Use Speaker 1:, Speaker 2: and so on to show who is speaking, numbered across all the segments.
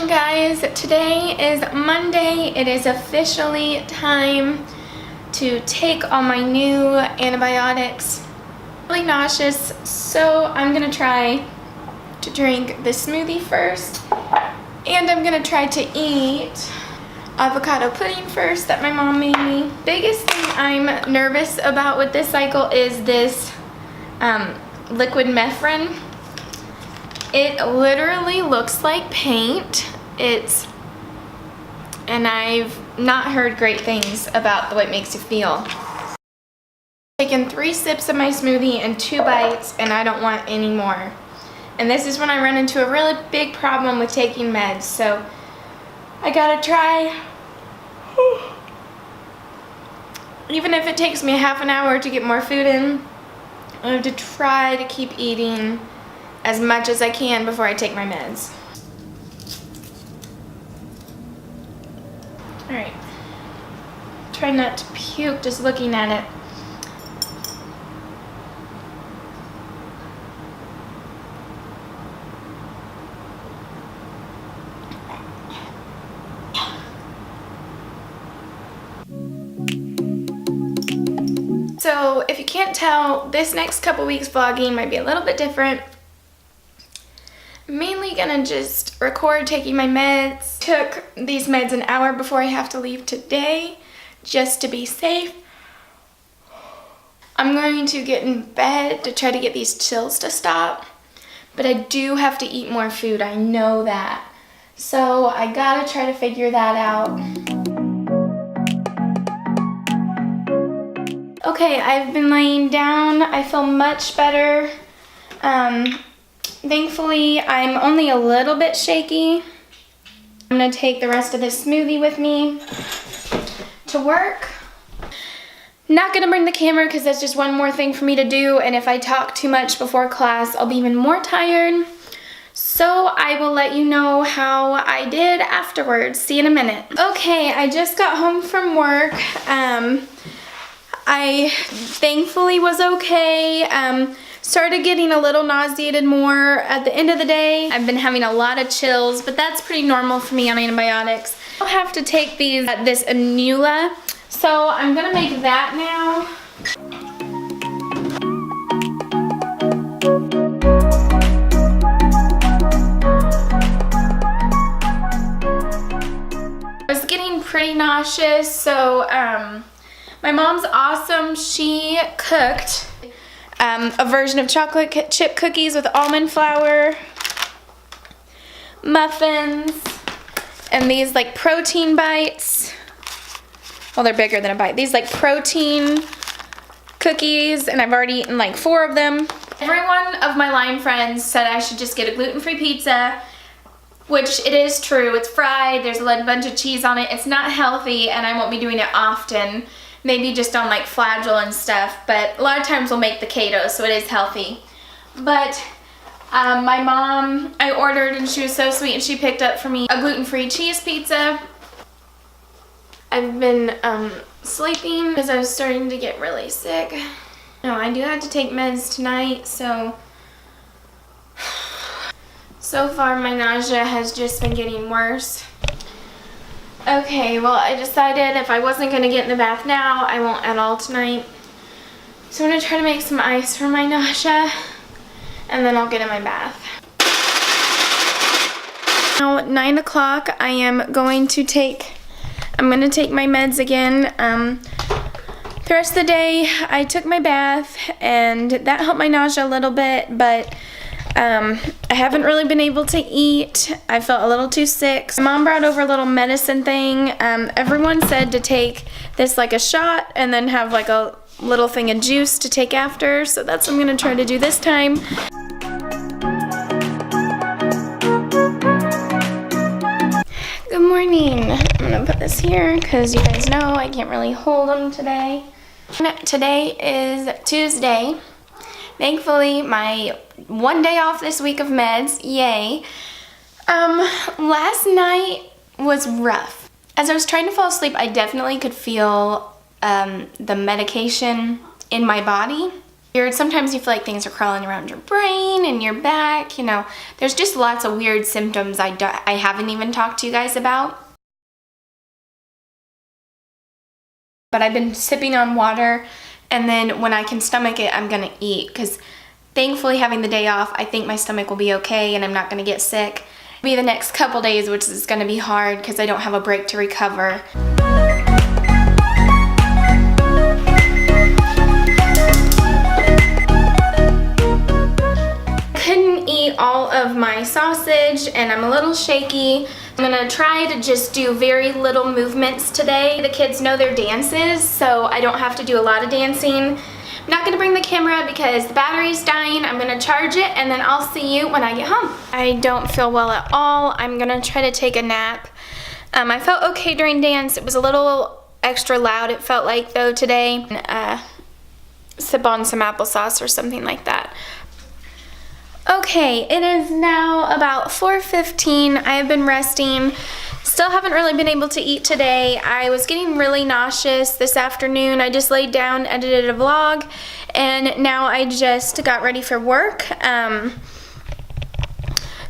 Speaker 1: guys, today is Monday. It is officially time to take all my new antibiotics. I'm really nauseous, so I'm gonna try to drink this smoothie first, and I'm gonna try to eat avocado pudding first that my mom made me. Biggest thing I'm nervous about with this cycle is this liquid mephrine. It literally looks like paint. And I've not heard great things about the way it makes you feel. I've taken 3 sips of my smoothie and 2 bites, and I don't want any more. And this is when I run into a really big problem with taking meds, so I gotta try. Even if it takes me a half an hour to get more food in, I have to try to keep eating as much as I can before I take my meds. Alright. Try not to puke just looking at it. So if you can't tell, this next couple weeks vlogging might be a little bit different. Mainly gonna just record taking my meds. Took these meds an hour before I have to leave today, just to be safe. I'm going to get in bed to try to get these chills to stop, but I do have to eat more food, I know that. So I gotta try to figure that out. Okay, I've been laying down. I feel much better. Thankfully, I'm only a little bit shaky. I'm gonna take the rest of this smoothie with me to work. Not gonna bring the camera because that's just one more thing for me to do, and if I talk too much before class, I'll be even more tired. So I will let you know how I did afterwards. See you in a minute. Okay, I just got home from work. I thankfully was okay. Started getting a little nauseated more at the end of the day. I've been having a lot of chills, but that's pretty normal for me on antibiotics. I'll have to take this annula, so I'm gonna make that now. I was getting pretty nauseous, so my mom's awesome. She cooked a version of chocolate chip cookies with almond flour, muffins, and these like protein bites. Well, they're bigger than a bite. These like protein cookies, and I've already eaten like 4 of them. Every one of my Lyme friends said I should just get a gluten-free pizza, which it is true. It's fried, there's a bunch of cheese on it. It's not healthy, and I won't be doing it often. Maybe just on like Flagyl and stuff, but a lot of times we'll make the keto, so it is healthy. But my mom, I ordered, and she was so sweet, and she picked up for me a gluten-free cheese pizza. I've been sleeping because I was starting to get really sick. No, I do have to take meds tonight, so far my nausea has just been getting worse. Okay, well, I decided if I wasn't going to get in the bath now, I won't at all tonight. So I'm going to try to make some ice for my nausea, and then I'll get in my bath. Now, 9 o'clock, I'm going to take my meds again. The rest of the day, I took my bath, and that helped my nausea a little bit, but I haven't really been able to eat. I felt a little too sick. My mom brought over a little medicine thing. Everyone said to take this like a shot and then have like a little thing of juice to take after. So that's what I'm gonna try to do this time. Good morning. I'm gonna put this here because you guys know I can't really hold them today. Today is Tuesday. Thankfully, my one day off this week of meds, yay. Last night was rough. As I was trying to fall asleep, I definitely could feel the medication in my body. weird. Sometimes you feel like things are crawling around your brain and your back, you know. There's just lots of weird symptoms I haven't even talked to you guys about. But I've been sipping on water, and then when I can stomach it, I'm gonna eat, because thankfully having the day off, I think my stomach will be okay and I'm not gonna get sick. It'll be the next couple days, which is gonna be hard because I don't have a break to recover. Couldn't eat all of my sausage and I'm a little shaky. I'm gonna try to just do very little movements today. The kids know their dances, so I don't have to do a lot of dancing. I'm not gonna bring the camera because the battery's dying. I'm gonna charge it and then I'll see you when I get home. I don't feel well at all. I'm gonna try to take a nap. I felt okay during dance. It was a little extra loud, it felt like, though, today. Sip on some applesauce or something like that. Okay, it is now about 4:15. I have been resting. Still haven't really been able to eat today. I was getting really nauseous this afternoon. I just laid down, edited a vlog, and now I just got ready for work.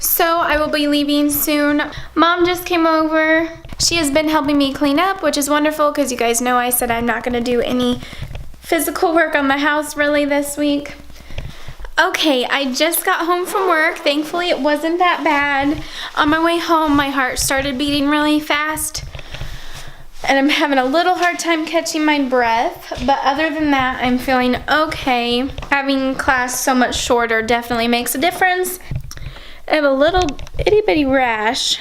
Speaker 1: So I will be leaving soon. Mom just came over. She has been helping me clean up, which is wonderful because you guys know I said I'm not gonna do any physical work on the house really this week. Okay, I just got home from work. Thankfully, it wasn't that bad. On my way home, my heart started beating really fast, and I'm having a little hard time catching my breath, but other than that, I'm feeling okay. Having class so much shorter definitely makes a difference. I have a little itty-bitty rash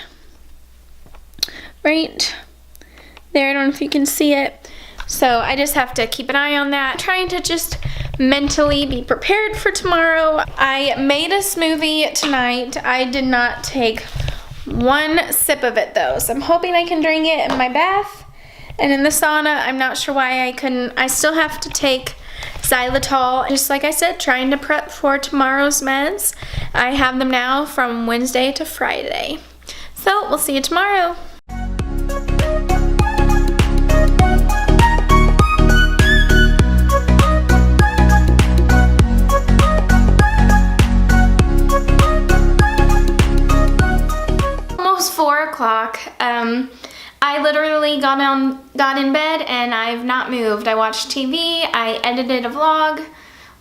Speaker 1: right there. I don't know if you can see it. So I just have to keep an eye on that. Trying to just mentally be prepared for tomorrow. I made a smoothie tonight. I did not take one sip of it though, so I'm hoping I can drink it in my bath and in the sauna. I'm not sure why I couldn't. I still have to take xylitol, just like I said, trying to prep for tomorrow's meds. I have them now from Wednesday to Friday. So we'll see you tomorrow. Almost 4 o'clock. I literally got in bed and I've not moved. I watched TV, I edited a vlog,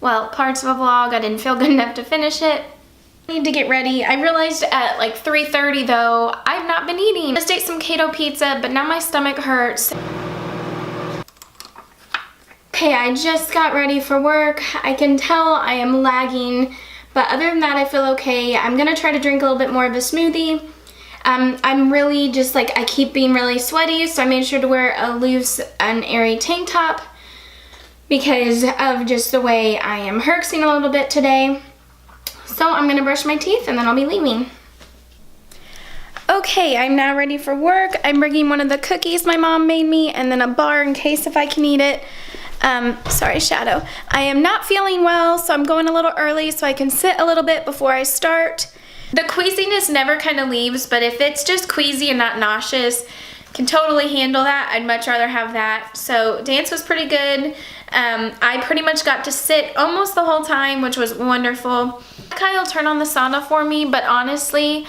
Speaker 1: well, parts of a vlog. I didn't feel good enough to finish it. I need to get ready. I realized at like 3:30 though, I've not been eating. I just ate some keto pizza, but now my stomach hurts. Okay, I just got ready for work. I can tell I am lagging, but other than that, I feel okay. I'm gonna try to drink a little bit more of a smoothie. I'm really just like, I keep being really sweaty, so I made sure to wear a loose and airy tank top because of just the way I am herxing a little bit today. So I'm gonna brush my teeth and then I'll be leaving. Okay, I'm now ready for work. I'm bringing one of the cookies my mom made me and then a bar in case if I can eat it. Sorry, Shadow. I am not feeling well, so I'm going a little early so I can sit a little bit before I start. The queasiness never kind of leaves, but if it's just queasy and not nauseous, can totally handle that. I'd much rather have that. So dance was pretty good. I pretty much got to sit almost the whole time, which was wonderful. Kyle turned on the sauna for me, but honestly,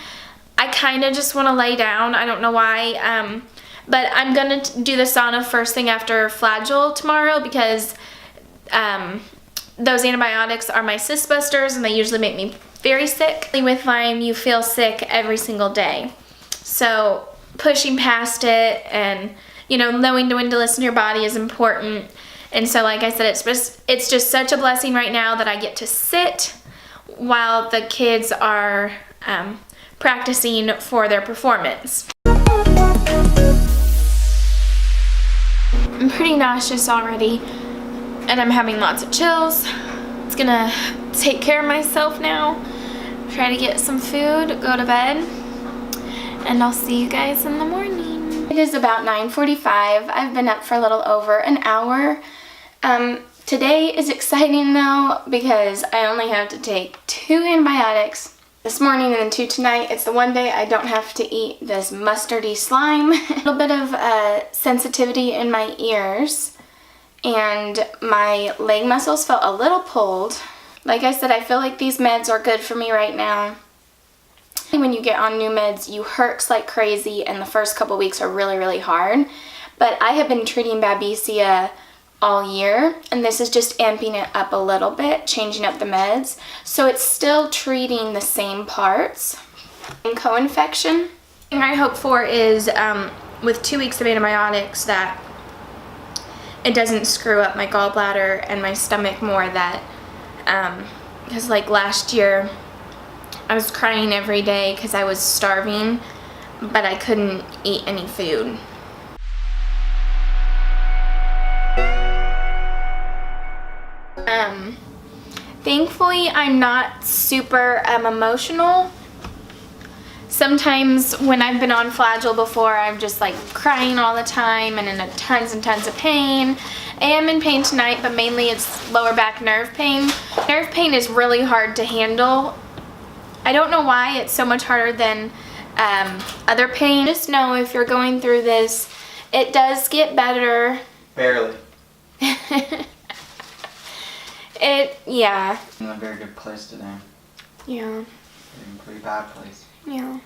Speaker 1: I kind of just want to lay down. I don't know why. But I'm going to do the sauna first thing after Flagyl tomorrow because those antibiotics are my cyst busters and they usually make me very sick. With Lyme, you feel sick every single day. So pushing past it and, you know, knowing when to listen to your body is important. And so, like I said, it's just such a blessing right now that I get to sit while the kids are practicing for their performance. I'm pretty nauseous already, and I'm having lots of chills. It's gonna take care of myself now, try to get some food, go to bed, and I'll see you guys in the morning. It is about 9:45. I've been up for a little over an hour. Today is exciting though because I only have to take 2 antibiotics this morning and then 2 tonight. It's the one day I don't have to eat this mustardy slime. A little bit of sensitivity in my ears, and my leg muscles felt a little pulled. Like I said, I feel like these meds are good for me right now. When you get on new meds, you hurt like crazy, and the first couple weeks are really, really hard. But I have been treating Babesia all year, and this is just amping it up a little bit, changing up the meds. So it's still treating the same parts. And co-infection. The thing I hope for is with 2 weeks of antibiotics that it doesn't screw up my gallbladder and my stomach more, that because like last year I was crying every day because I was starving, but I couldn't eat any food. Thankfully, I'm not super emotional. Sometimes when I've been on Flagyl before, I'm just like crying all the time and in tons and tons of pain. I am in pain tonight, but mainly it's lower back nerve pain. Nerve pain is really hard to handle. I don't know why it's so much harder than other pain. Just know if you're going through this, it does get better.
Speaker 2: Barely.
Speaker 1: Yeah.
Speaker 2: I'm in a very good place today.
Speaker 1: Yeah.
Speaker 2: In a pretty bad place.
Speaker 1: Yeah.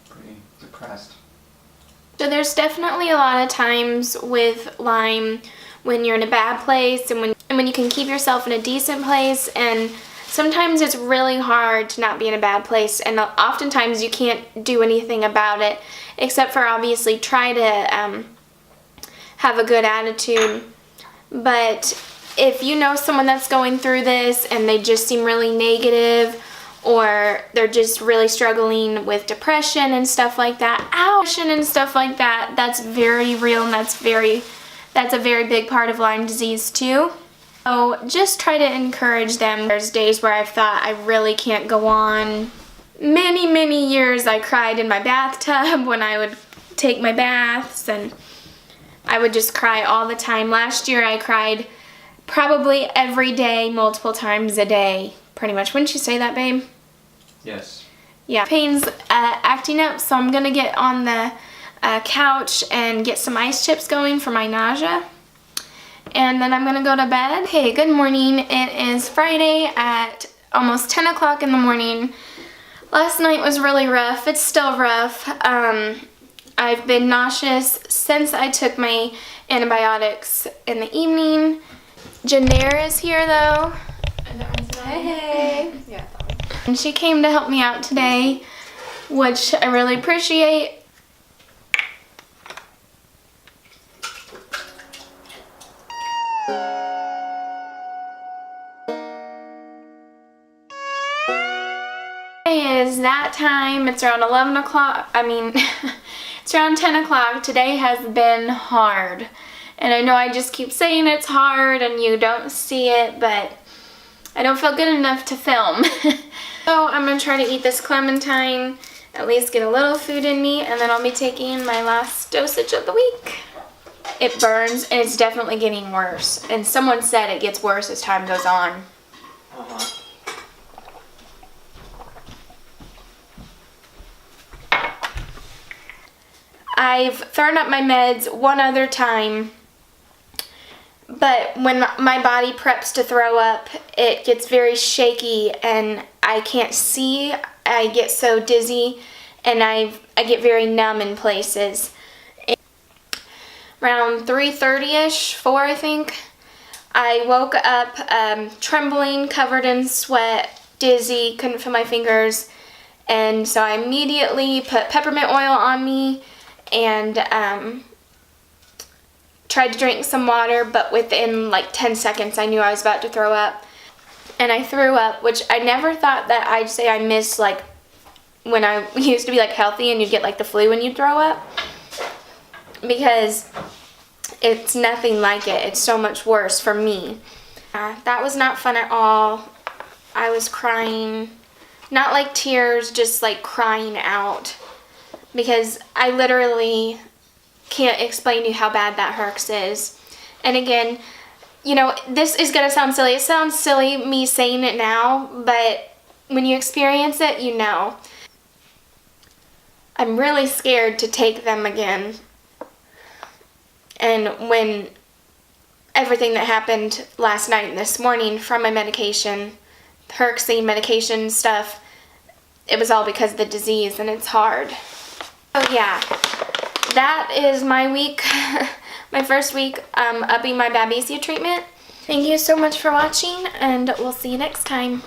Speaker 2: Pretty depressed.
Speaker 1: So there's definitely a lot of times with Lyme when you're in a bad place and when you can keep yourself in a decent place, and sometimes it's really hard to not be in a bad place, and oftentimes you can't do anything about it except for obviously try to have a good attitude. But if you know someone that's going through this and they just seem really negative, or they're just really struggling with depression and stuff like that, that's very real, and that's a very big part of Lyme disease too. So just try to encourage them. There's days where I've thought I really can't go on. Many years I cried in my bathtub when I would take my baths, and I would just cry all the time. Last year I cried probably every day, multiple times a day, pretty much. Wouldn't you say that, babe?
Speaker 2: Yes.
Speaker 1: Yeah. Pain's acting up, so I'm gonna get on the couch and get some ice chips going for my nausea. And then I'm gonna go to bed. Hey, good morning. It is Friday at almost 10 o'clock in the morning. Last night was really rough. It's still rough. I've been nauseous since I took my antibiotics in the evening. Janair is here though. Hey.
Speaker 3: Yeah.
Speaker 1: And she came to help me out today, which I really appreciate. It is that time. It's around 11 o'clock. It's around 10 o'clock. Today has been hard. And I know I just keep saying it's hard and you don't see it, but I don't feel good enough to film. So I'm going to try to eat this clementine, at least get a little food in me, and then I'll be taking my last dosage of the week. It burns, and it's definitely getting worse. And someone said it gets worse as time goes on. I've thrown up my meds one other time, but when my body preps to throw up, it gets very shaky and I can't see. I get so dizzy and I get very numb in places. Around 3:30ish, 4 I think, I woke up trembling, covered in sweat, dizzy, couldn't feel my fingers, and so I immediately put peppermint oil on me and tried to drink some water, but within like 10 seconds I knew I was about to throw up. And I threw up, which I never thought that I'd say I missed, like when I used to be like healthy and you'd get like the flu when you throw up, because it's nothing like it. It's so much worse for me. That was not fun at all. I was crying, not like tears, just like crying out, because I literally can't explain to you how bad that hurts is. And again, you know, this is gonna sound silly. It sounds silly me saying it now, but when you experience it, you know. I'm really scared to take them again. And when everything that happened last night and this morning from my medication, Herxine medication stuff, it was all because of the disease, and it's hard. So yeah, that is my week, my first week upping my Babesia treatment. Thank you so much for watching, and we'll see you next time.